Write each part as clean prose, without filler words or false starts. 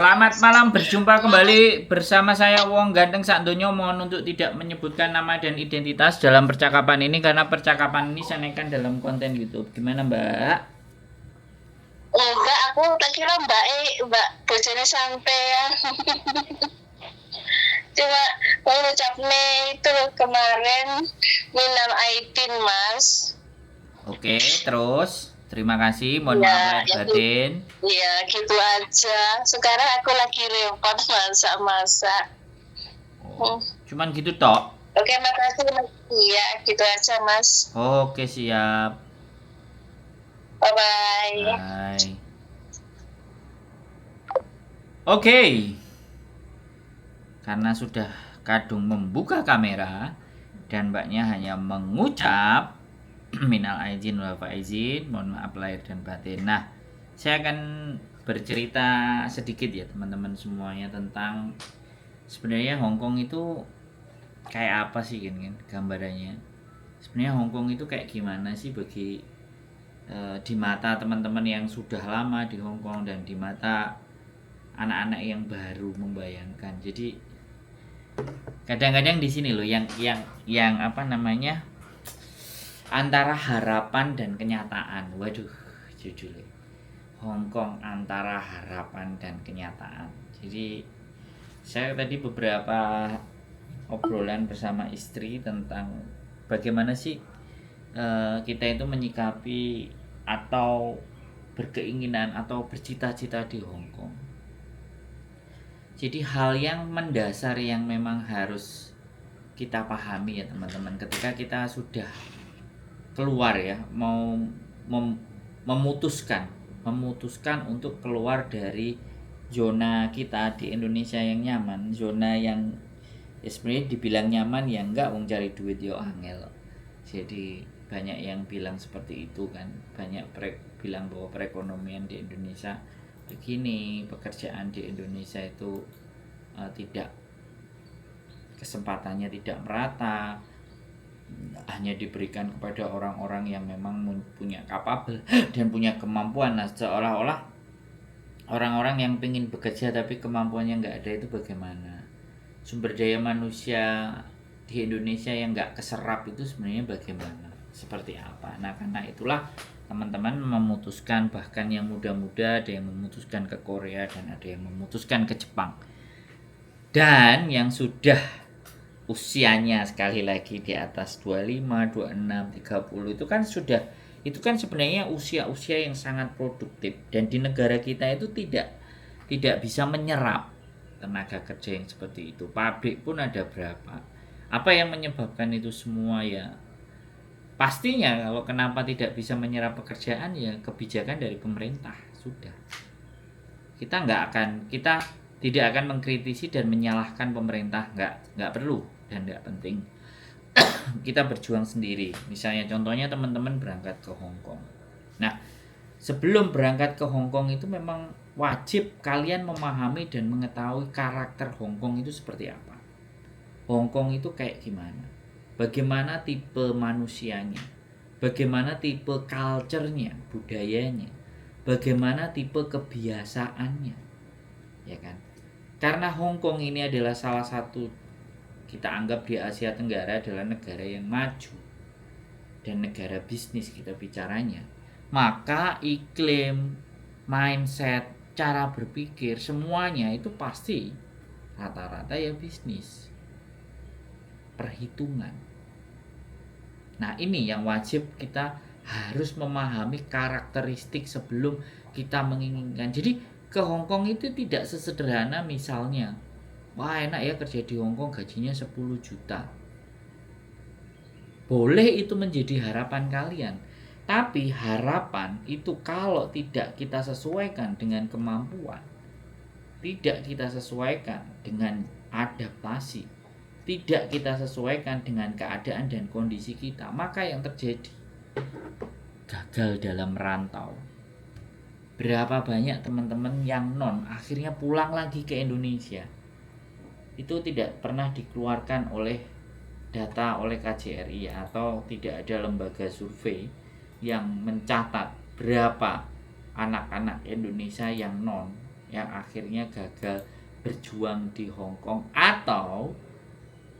Selamat malam, berjumpa kembali bersama saya Wong Ganteng Sakdonyo. Mohon untuk tidak menyebutkan nama dan identitas dalam percakapan ini karena percakapan ini saya naikkan dalam konten YouTube. Gimana Mbak? Enggak, aku tak kira mbak bojone sampean. Cuma mengucapnya itu loh kemarin minal aidin mas. Oke, terus terima kasih. Mohon Ya, maaf lahir batin. ya gitu aja. Sekarang aku lagi repot masak-masak. Cuman gitu tok. Oke, makasih mas. Iya, gitu aja mas. Oke, siap. Bye bye. Bye. Oke. Karena sudah kadung membuka kamera dan mbaknya hanya mengucap minal aizin wal faizin, mohon maaf lahir dan batin. Nah, saya akan bercerita sedikit ya teman-teman semuanya tentang sebenarnya Hongkong itu kayak apa sih kan gambarannya. Sebenarnya Hongkong itu kayak gimana sih bagi di mata teman-teman yang sudah lama di Hongkong dan di mata anak-anak yang baru membayangkan. Jadi kadang-kadang di sini loh yang apa namanya antara harapan dan kenyataan. Waduh, judulnya Hongkong antara harapan dan kenyataan. Jadi saya tadi beberapa obrolan bersama istri tentang bagaimana sih kita itu menyikapi atau berkeinginan atau bercita-cita di Hongkong. Jadi hal yang mendasar yang memang harus kita pahami ya teman-teman, ketika kita sudah keluar ya, mau memutuskan untuk keluar dari zona kita di Indonesia yang nyaman, zona yang ya sebenarnya dibilang nyaman ya enggak, wong cari duit yo angel. Jadi banyak yang bilang seperti itu kan, banyak bilang bahwa perekonomian di Indonesia begini, pekerjaan di Indonesia itu tidak, kesempatannya tidak merata, hanya diberikan kepada orang-orang yang memang punya kapabel dan punya kemampuan. Nah, seolah-olah orang-orang yang ingin bekerja tapi kemampuannya nggak ada itu bagaimana? Sumber daya manusia di Indonesia yang nggak keserap itu sebenarnya bagaimana? Seperti apa? Nah, karena itulah teman-teman memutuskan, bahkan yang muda-muda ada yang memutuskan ke Korea dan ada yang memutuskan ke Jepang. Dan yang sudah usianya sekali lagi di atas 25, 26, 30 itu kan sebenarnya usia-usia yang sangat produktif, dan di negara kita itu tidak bisa menyerap tenaga kerja yang seperti itu. Pabrik pun ada berapa. Apa yang menyebabkan itu semua ya? Pastinya kalau kenapa tidak bisa menyerap pekerjaan ya kebijakan dari pemerintah. Sudah. Kita tidak akan mengkritisi dan menyalahkan pemerintah, nggak perlu dan nggak penting. Kita berjuang sendiri. Misalnya contohnya teman-teman berangkat ke Hongkong. Nah, sebelum berangkat ke Hongkong itu memang wajib kalian memahami dan mengetahui karakter Hongkong itu seperti apa. Hongkong itu kayak gimana? Bagaimana tipe manusianya? Bagaimana tipe culture-nya, budayanya? Bagaimana tipe kebiasaannya? Ya kan? Karena Hongkong ini adalah salah satu, kita anggap di Asia Tenggara adalah negara yang maju dan negara bisnis kita bicaranya, maka iklim, mindset, cara berpikir semuanya itu pasti rata-rata ya bisnis, perhitungan. Nah, ini yang wajib kita harus memahami karakteristik sebelum kita menginginkan. Jadi ke Hongkong itu tidak sesederhana misalnya, wah enak ya kerja di Hongkong gajinya 10 juta. Boleh itu menjadi harapan kalian. Tapi harapan itu kalau tidak kita sesuaikan dengan kemampuan, tidak kita sesuaikan dengan adaptasi, tidak kita sesuaikan dengan keadaan dan kondisi kita, maka yang terjadi gagal dalam merantau. Berapa banyak teman-teman yang akhirnya pulang lagi ke Indonesia. Itu tidak pernah dikeluarkan oleh data oleh KJRI atau tidak ada lembaga survei yang mencatat berapa anak-anak Indonesia yang yang akhirnya gagal berjuang di Hong Kong, atau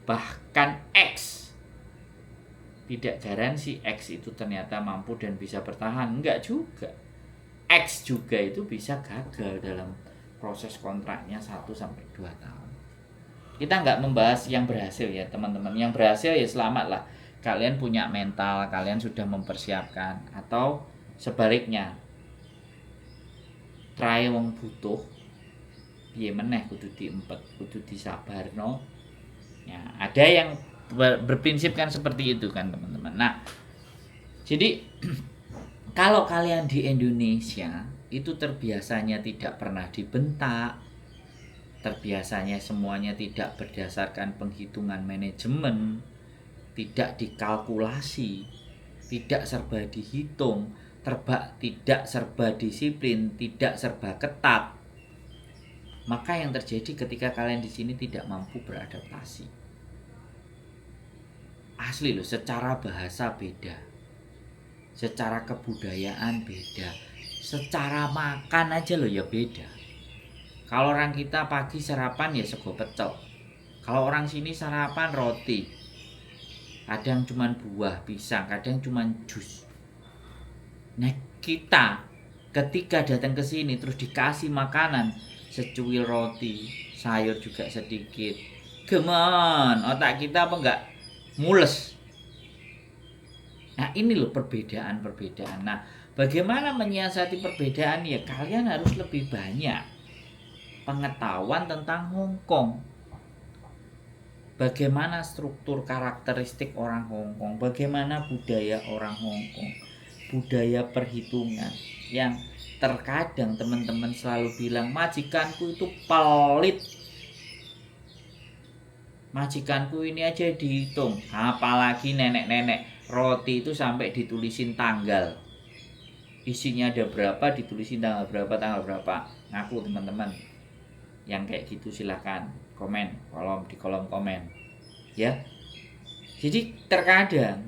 bahkan X. Tidak garansi X itu ternyata mampu dan bisa bertahan, enggak juga. X juga itu bisa gagal dalam proses kontraknya 1-2 tahun. Kita nggak membahas yang berhasil ya teman-teman. Yang berhasil ya selamat lah. Kalian punya mental, kalian sudah mempersiapkan. Atau sebaliknya, try wong butuh, piye meneh kudu diempet, kudu disabarno. Ya, ada yang berprinsip kan seperti itu kan teman-teman. Nah, jadi kalau kalian di Indonesia itu terbiasanya tidak pernah dibentak, terbiasanya semuanya tidak berdasarkan penghitungan manajemen, tidak dikalkulasi, tidak serba dihitung, tidak serba disiplin, tidak serba ketat, maka yang terjadi ketika kalian di sini tidak mampu beradaptasi. Asli loh, secara bahasa beda, secara kebudayaan beda, secara makan aja loh ya beda. Kalau orang kita pagi sarapan ya sego pecel, kalau orang sini sarapan roti, kadang cuman buah, pisang, kadang cuman jus. Nah kita ketika datang ke sini terus dikasih makanan secuil roti, sayur juga sedikit, gemon, otak kita apa enggak mules. Nah ini loh perbedaan-perbedaan. Nah bagaimana menyiasati perbedaan? Ya kalian harus lebih banyak pengetahuan tentang Hong Kong. Bagaimana struktur karakteristik orang Hong Kong, bagaimana budaya orang Hong Kong, budaya perhitungan yang terkadang teman-teman selalu bilang majikanku itu pelit, majikanku ini aja dihitung, apalagi nenek-nenek, roti itu sampai ditulisin tanggal, isinya ada berapa, ditulisin tanggal berapa. Ngaku teman-teman yang kayak gitu silahkan komen di kolom komen ya. Jadi terkadang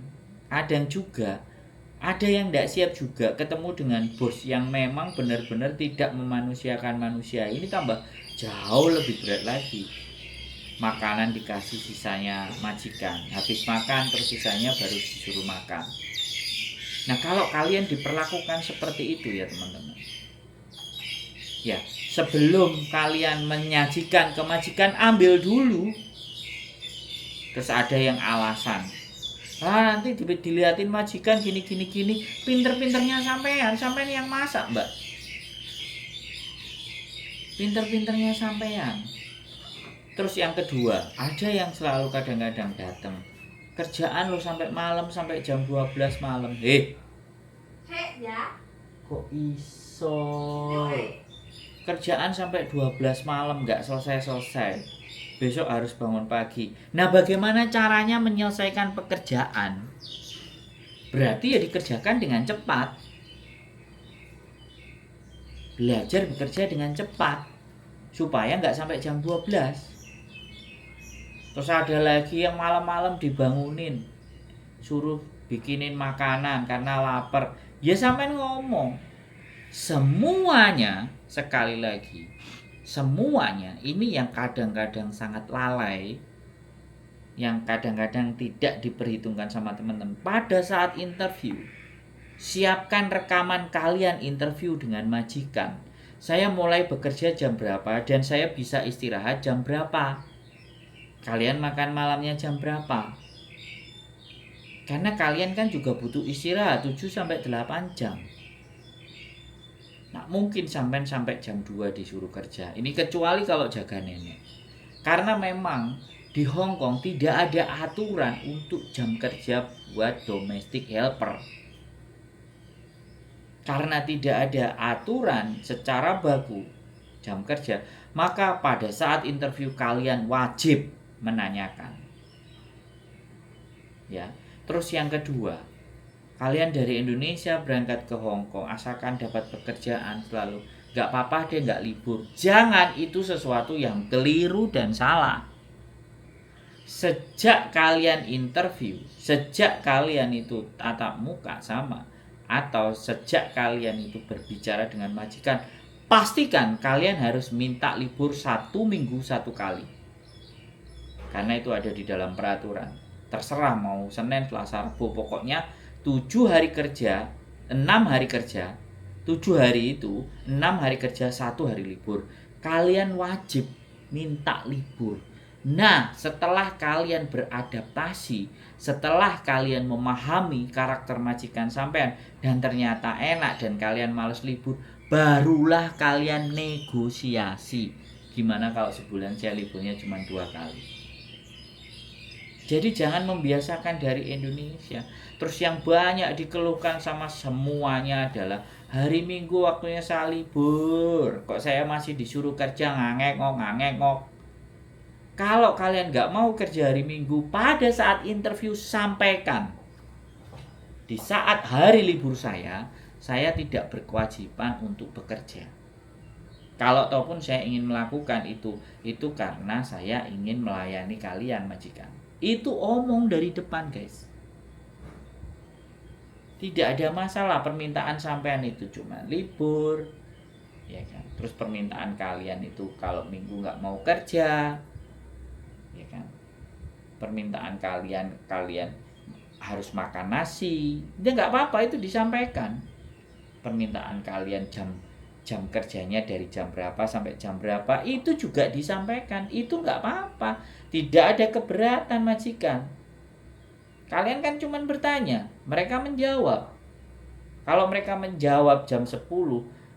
juga ada yang tidak siap juga ketemu dengan bos yang memang benar-benar tidak memanusiakan manusia. Ini tambah jauh lebih berat lagi. Makanan dikasih, sisanya majikan, habis makan terus sisanya baru disuruh makan. Nah kalau kalian diperlakukan seperti itu ya teman-teman, ya sebelum kalian menyajikan ke majikan, ambil dulu. Terus ada yang alasan, nanti dilihatin majikan gini. Pinter-pinternya sampean yang masak mbak, pinter-pinternya sampean. Terus yang kedua, ada yang selalu kadang-kadang datang, kerjaan lo sampai malam, sampai jam 12 malam. Ya kok iso kerjaan sampai 12 malam nggak selesai, besok harus bangun pagi. Nah bagaimana caranya menyelesaikan pekerjaan? Berarti ya dikerjakan dengan cepat, belajar bekerja dengan cepat supaya nggak sampai jam 12. Terus ada lagi yang malam-malam dibangunin, suruh bikinin makanan karena lapar. Ya sampai ngomong, semuanya, sekali lagi, semuanya ini yang kadang-kadang sangat lalai, yang kadang-kadang tidak diperhitungkan sama teman-teman. Pada saat interview, siapkan rekaman kalian interview dengan majikan. Saya mulai bekerja jam berapa dan saya bisa istirahat jam berapa. Kalian makan malamnya jam berapa? Karena kalian kan juga butuh istirahat 7-8 jam. Nah mungkin sampai jam 2 disuruh kerja. Ini kecuali kalau jaga nenek. Karena memang di Hong Kong tidak ada aturan untuk jam kerja buat domestic helper. Karena tidak ada aturan secara baku jam kerja, maka pada saat interview kalian wajib menanyakan. Ya. Terus yang kedua, kalian dari Indonesia berangkat ke Hong Kong asalkan dapat pekerjaan selalu, gak apa-apa deh gak libur. Jangan, itu sesuatu yang keliru dan salah. Sejak kalian interview, sejak kalian itu tatap muka sama, atau sejak kalian itu berbicara dengan majikan, pastikan kalian harus minta libur 1 minggu 1 kali. Karena itu ada di dalam peraturan. Terserah mau Senin, Selasa, Rabu, pokoknya 7 hari kerja, 6 hari kerja, 7 hari itu 6 hari kerja, 1 hari libur. Kalian wajib minta libur. Nah, setelah kalian beradaptasi, setelah kalian memahami karakter majikan sampean dan ternyata enak dan kalian males libur, barulah kalian negosiasi. Gimana kalau sebulan saya liburnya cuma 2 kali? Jadi jangan membiasakan dari Indonesia. Terus yang banyak dikeluhkan sama semuanya adalah hari Minggu waktunya saya libur, kok saya masih disuruh kerja ngangek-ngok. Kalau kalian nggak mau kerja hari Minggu, pada saat interview sampaikan, di saat hari libur saya tidak berkewajiban untuk bekerja. Kalau ataupun saya ingin melakukan itu karena saya ingin melayani kalian majikan. Itu omong dari depan, guys. Tidak ada masalah permintaan sampean itu cuma libur, ya kan. Terus permintaan kalian itu kalau Minggu nggak mau kerja, ya kan. Permintaan kalian harus makan nasi, ya nggak apa-apa, itu disampaikan. Permintaan kalian jam kerjanya dari jam berapa sampai jam berapa, itu juga disampaikan. Itu nggak apa-apa, tidak ada keberatan majikan. Kalian kan cuma bertanya, mereka menjawab. Kalau mereka menjawab jam 10,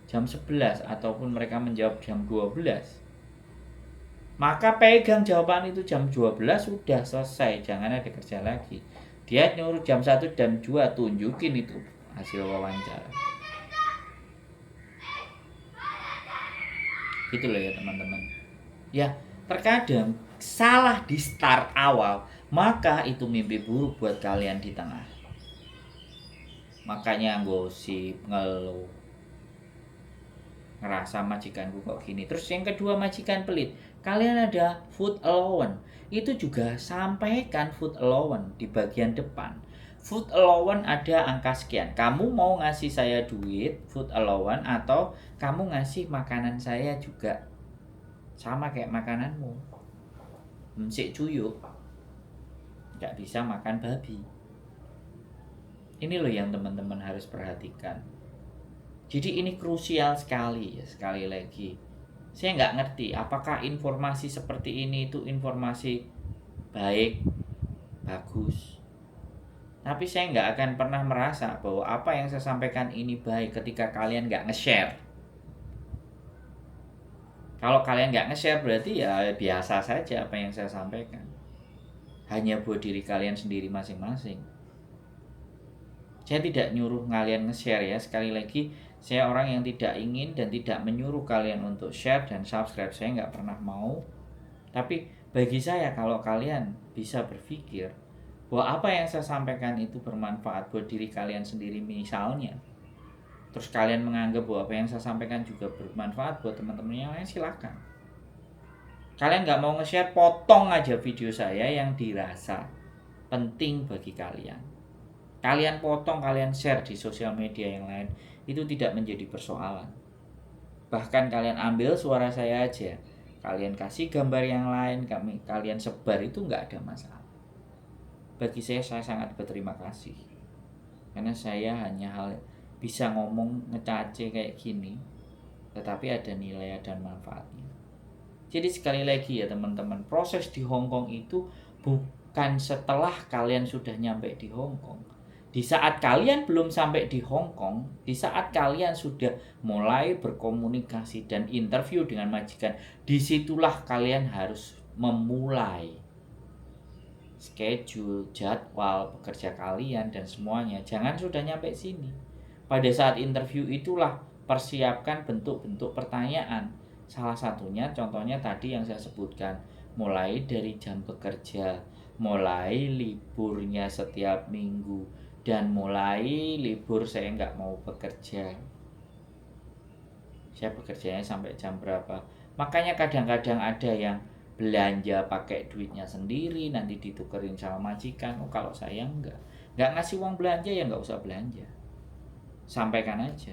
jam 11, ataupun mereka menjawab jam 12, maka pegang jawaban itu jam 12, sudah selesai, jangan ada kerja lagi. Dia nyuruh jam 1 dan 2, tunjukin itu hasil wawancara. Gitu loh ya teman-teman. Ya, terkadang salah di start awal, maka itu mimpi buruk buat kalian di tengah. Makanya gosip, ngeluh, ngerasa majikanku kok gini. Terus yang kedua, majikan pelit. Kalian ada food allowance, itu juga sampaikan food allowance di bagian depan. Food allowance ada angka sekian. Kamu mau ngasih saya duit food allowance atau kamu ngasih makanan saya juga sama kayak makananmu. Sik cuyuk, nggak bisa makan babi. Ini loh yang teman-teman harus perhatikan. Jadi ini krusial sekali ya. Sekali lagi, saya nggak ngerti apakah informasi seperti ini itu informasi baik, bagus. Tapi saya nggak akan pernah merasa bahwa apa yang saya sampaikan ini baik ketika kalian nggak nge-share. Kalau kalian nggak nge-share berarti ya biasa saja apa yang saya sampaikan. Hanya buat diri kalian sendiri masing-masing. Saya tidak nyuruh kalian nge-share ya. Sekali lagi, saya orang yang tidak ingin dan tidak menyuruh kalian untuk share dan subscribe. Saya nggak pernah mau. Tapi bagi saya, kalau kalian bisa berpikir bahwa apa yang saya sampaikan itu bermanfaat buat diri kalian sendiri misalnya, terus kalian menganggap bahwa apa yang saya sampaikan juga bermanfaat buat teman-teman yang lain, silakan. Kalian nggak mau nge-share, potong aja video saya yang dirasa penting bagi kalian. Kalian potong, kalian share di sosial media yang lain, itu tidak menjadi persoalan. Bahkan kalian ambil suara saya aja, kalian kasih gambar yang lain, kalian sebar, itu nggak ada masalah. Bagi saya sangat berterima kasih. Karena saya hanya bisa ngomong ngecace kayak gini, tetapi ada nilai dan manfaatnya. Jadi sekali lagi ya teman-teman, proses di Hong Kong itu bukan setelah kalian sudah nyampe di Hong Kong. Di saat kalian belum sampai di Hong Kong, di saat kalian sudah mulai berkomunikasi dan interview dengan majikan, disitulah kalian harus memulai schedule, jadwal bekerja kalian dan semuanya. Jangan sudah nyampe sini. Pada saat interview itulah persiapkan bentuk-bentuk pertanyaan. Salah satunya contohnya tadi yang saya sebutkan, mulai dari jam bekerja, mulai liburnya setiap minggu, dan mulai libur saya nggak mau bekerja. Saya bekerjanya sampai jam berapa. Makanya kadang-kadang ada yang belanja pakai duitnya sendiri, nanti ditukerin sama majikan. Oh, kalau saya nggak ngasih uang belanja ya nggak usah belanja. Sampaikan aja.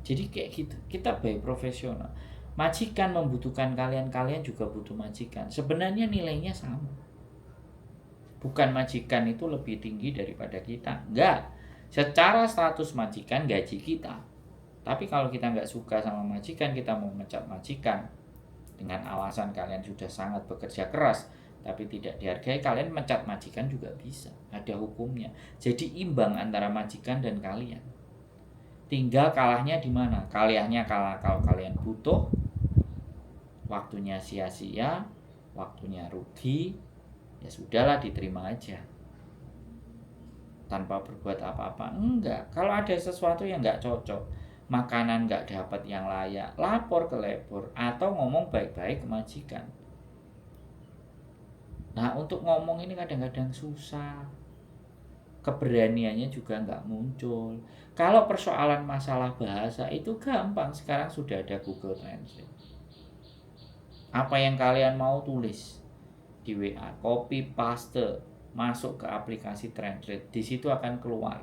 Jadi kayak gitu, kita baik profesional. Majikan membutuhkan kalian, kalian juga butuh majikan. Sebenarnya nilainya sama. Bukan majikan itu lebih tinggi daripada kita, enggak. Secara status majikan gaji kita. Tapi kalau kita nggak suka sama majikan, kita mau mecat majikan dengan alasan kalian sudah sangat bekerja keras tapi tidak dihargai, kalian mecat majikan juga bisa, ada hukumnya. Jadi imbang antara majikan dan kalian. Tinggal kalahnya di mana? Kalahnya kalah kalau kalian butuh, waktunya sia-sia, waktunya rugi, ya sudahlah diterima aja. Tanpa berbuat apa-apa. Enggak. Kalau ada sesuatu yang nggak cocok, makanan nggak dapat yang layak, lapor ke labor atau ngomong baik-baik ke majikan. Nah, untuk ngomong ini kadang-kadang susah. Keberaniannya juga nggak muncul. Kalau persoalan masalah bahasa itu gampang, sekarang sudah ada Google Translate. Apa yang kalian mau tulis di WA, copy paste, masuk ke aplikasi Translate, di situ akan keluar.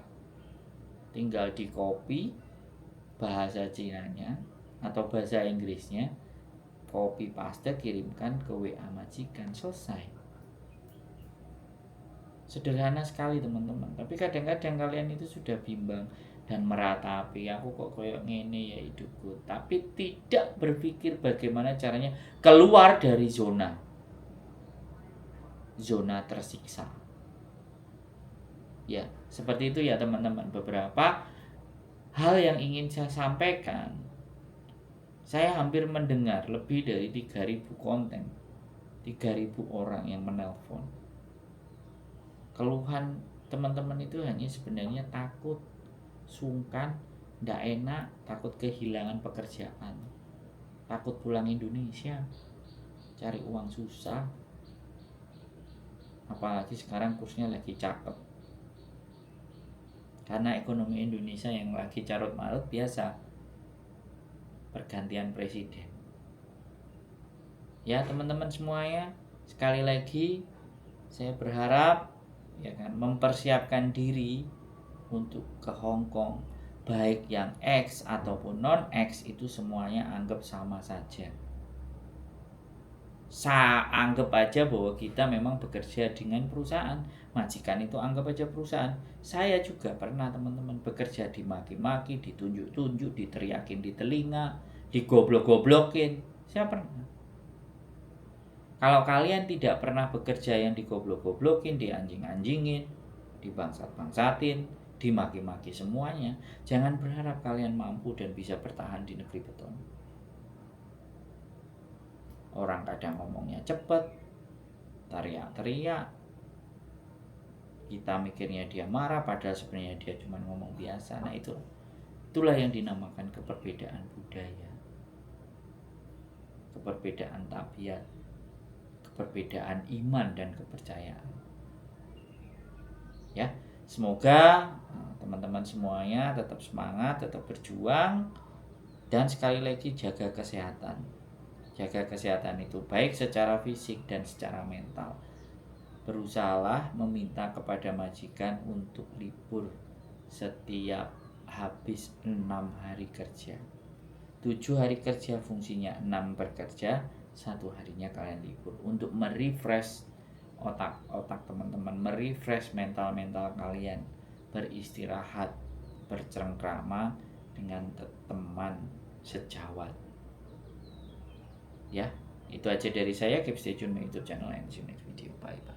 Tinggal di copy bahasa Cinanya atau bahasa Inggrisnya, copy paste, kirimkan ke WA majikan, selesai. Sederhana sekali teman-teman, tapi kadang-kadang kalian itu sudah bimbang dan meratapi, aku kok koyok ngene ya hidupku, tapi tidak berpikir bagaimana caranya keluar dari zona tersiksa. Ya, seperti itu ya teman-teman, beberapa hal yang ingin saya sampaikan. Saya hampir mendengar lebih dari 3.000 konten, 3.000 orang yang menelpon. Keluhan teman-teman itu hanya sebenarnya takut, sungkan, tidak enak, takut kehilangan pekerjaan, takut pulang Indonesia, cari uang susah, apalagi sekarang kursnya lagi cakep. Karena ekonomi Indonesia yang lagi carut marut, biasa pergantian presiden. Ya teman-teman semuanya, sekali lagi saya berharap ya kan, mempersiapkan diri untuk ke Hong Kong, baik yang X ataupun non X, itu semuanya anggap sama saja. Anggap aja bahwa kita memang bekerja dengan perusahaan. Majikan itu anggap aja perusahaan. Saya juga pernah teman-teman bekerja dimaki-maki, ditunjuk-tunjuk, diteriakin di telinga, digoblok-goblokin. Saya pernah. Kalau kalian tidak pernah bekerja yang digoblok-goblokin, dianjing-anjingin, dibangsat-bangsatin, dimaki-maki semuanya, jangan berharap kalian mampu dan bisa bertahan di negeri beton. Orang kadang ngomongnya cepet, teriak-teriak, kita mikirnya dia marah, padahal sebenarnya dia cuma ngomong biasa. Nah itulah yang dinamakan keperbedaan budaya, keperbedaan tabiat, perbedaan iman dan kepercayaan. Ya, semoga teman-teman semuanya tetap semangat, tetap berjuang, dan sekali lagi jaga kesehatan. Jaga kesehatan itu baik secara fisik dan secara mental. Berusahalah meminta kepada majikan untuk libur setiap habis 6 hari kerja. 7 hari kerja fungsinya, 6 bekerja, 1 harinya kalian libur untuk merefresh otak teman-teman, merefresh mental kalian, beristirahat, bercengkrama dengan teman sejawat. Ya, itu aja dari saya. Keep stay tune my YouTube channel and see you next video. Bye bye.